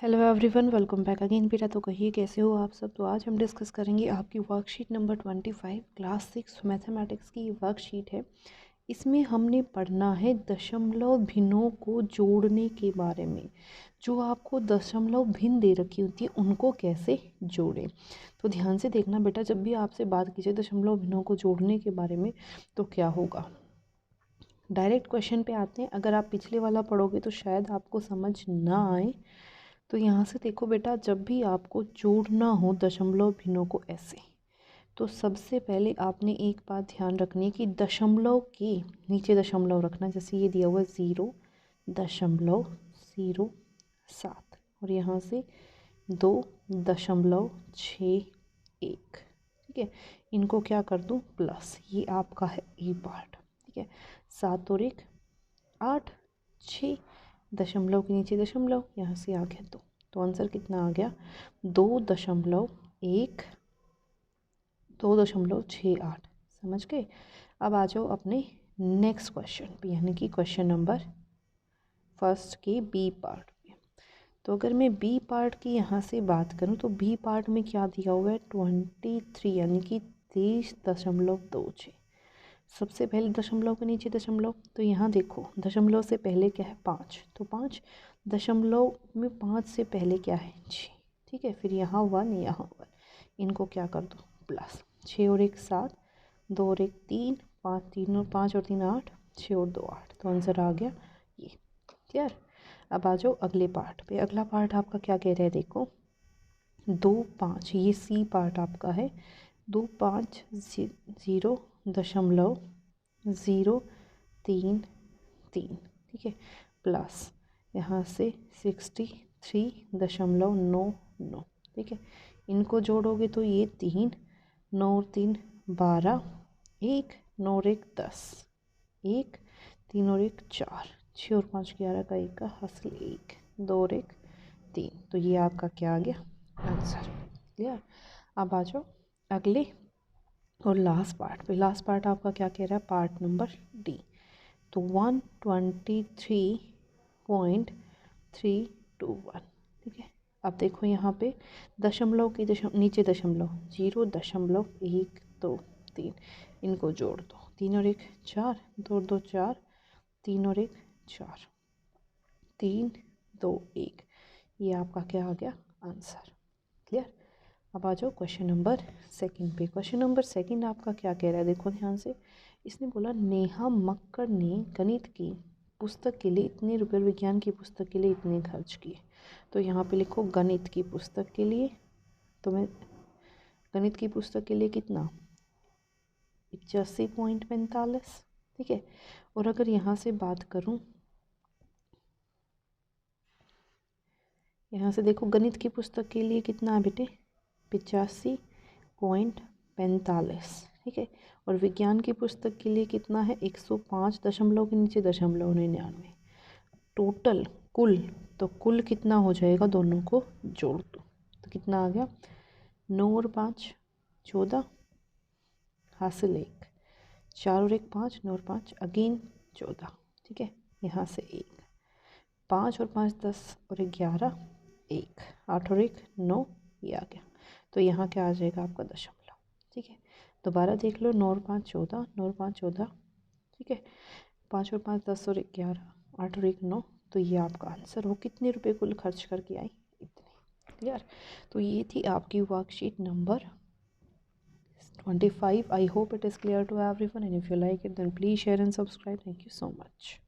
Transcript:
Hello everyone, welcome back again बेटा। तो कहिए कैसे हो आप सब। तो आज हम डिस्कस करेंगे आपकी वर्कशीट नंबर 25 क्लास 6 मैथमेटिक्स की वर्कशीट है। इसमें हमने पढ़ना है दशमलव भिन्नों को जोड़ने के बारे में। जो आपको दशमलव भिन्न दे रखी होती है उनको कैसे जोड़ें। तो ध्यान से देखना बेटा, जब भी आपसे बात कीजिए दशमलव भिन्नों को जोड़ने के बारे में तो क्या होगा। डायरेक्ट क्वेश्चन पे आते हैं। अगर आप पिछले वाला पढ़ोगे तो शायद आपको समझ ना आए। तो यहाँ से देखो बेटा, जब भी आपको जोड़ना हो दशमलव भिन्नों को ऐसे, तो सबसे पहले आपने एक बात ध्यान रखनी है कि दशमलव के नीचे दशमलव रखना। जैसे ये दिया हुआ 0.07 और यहाँ से 2.61। ठीक है, इनको क्या कर दूँ प्लस। ये आपका है ए पार्ट। ठीक है, 7 और 1 8, 6 दशमलव के नीचे दशमलव, यहाँ से आ गया 2। तो आंसर कितना आ गया 2.68। समझ गए। अब आ जाओ अपने नेक्स्ट क्वेश्चन पे, यानी कि क्वेश्चन नंबर फर्स्ट के बी पार्ट में। तो अगर मैं बी पार्ट की यहाँ से बात करूँ तो बी पार्ट में क्या दिया हुआ है 23, यानी कि 30.26। सबसे पहले दशमलव के नीचे दशमलव। तो यहाँ देखो दशमलव से पहले क्या है 5, तो 5 दशमलव में 5 से पहले क्या है 6। ठीक है, फिर यहाँ 1 यहाँ 1, इनको क्या कर दो प्लस। 6 और 1 7, 2 और 1 3, 5 और 3 8, 6 और 2 8। तो आंसर आ गया ये। क्लियर। अब आ जाओ अगले पार्ट पे। अगला पार्ट आपका क्या कह रहा है देखो 2 5, ये सी पार्ट आपका है। 2 5 0.033। ठीक है, प्लस यहाँ से 63.99। ठीक है, इनको जोड़ोगे तो ये 3 9 और 3 12, 1 9 और 1 10, 1 3 और 1 4, 6 और 5 11 का 1 का हासिल 1, 2 और 1 3। तो ये आपका क्या आ गया आंसर। क्लियर। अब आ जाओ अगले और लास्ट पार्ट पे। लास्ट पार्ट आपका क्या कह रहा है पार्ट नंबर डी। तो 123.321। ठीक है, अब देखो यहाँ पे दशमलव के नीचे दशमलव 0.123, इनको जोड़ दो। 3 और 1 4, 2 और 2 4, 3 और 1 4, 3 2 1। ये आपका क्या आ गया आंसर। क्लियर। अब आ जाओ क्वेश्चन नंबर सेकंड पे। क्वेश्चन नंबर सेकंड आपका क्या कह रहा है देखो ध्यान से। इसने बोला नेहा मक्कड़ ने गणित की पुस्तक के लिए इतने रुपए, विज्ञान की पुस्तक के लिए इतने खर्च किए। तो यहाँ पे लिखो गणित की पुस्तक के लिए। तो मैं गणित की पुस्तक के लिए कितना 85.45। ठीक है, और अगर यहाँ से बात करूँ, यहाँ से देखो गणित की पुस्तक के लिए कितना है बेटे 85.45। ठीक है, और विज्ञान की पुस्तक के लिए कितना है 105 दशमलव के नीचे दशमलव 99। टोटल कुल, तो कुल कितना हो जाएगा दोनों को जोड़ दो तो कितना आ गया 9 और 5 14 हासिल 1, 4 और 1 5, 9 और 5 अगेन 14। ठीक है, यहाँ से 1, 5 और 5 10 और 1 11, 1 8 और 1 9, ये आ गया। तो यहाँ क्या आ जाएगा आपका दशमलव। ठीक है, दोबारा देख लो 9 और 5 14, 9 और 5 14। ठीक है, 5 और 5 10 और 1 11, 8 और 1 9। तो ये आपका आंसर हो। कितने रुपए कुल खर्च करके आई इतने। क्लियर। तो ये थी आपकी worksheet number 25. I hope it is clear to everyone, and if you like it then please share and subscribe. Thank you so much.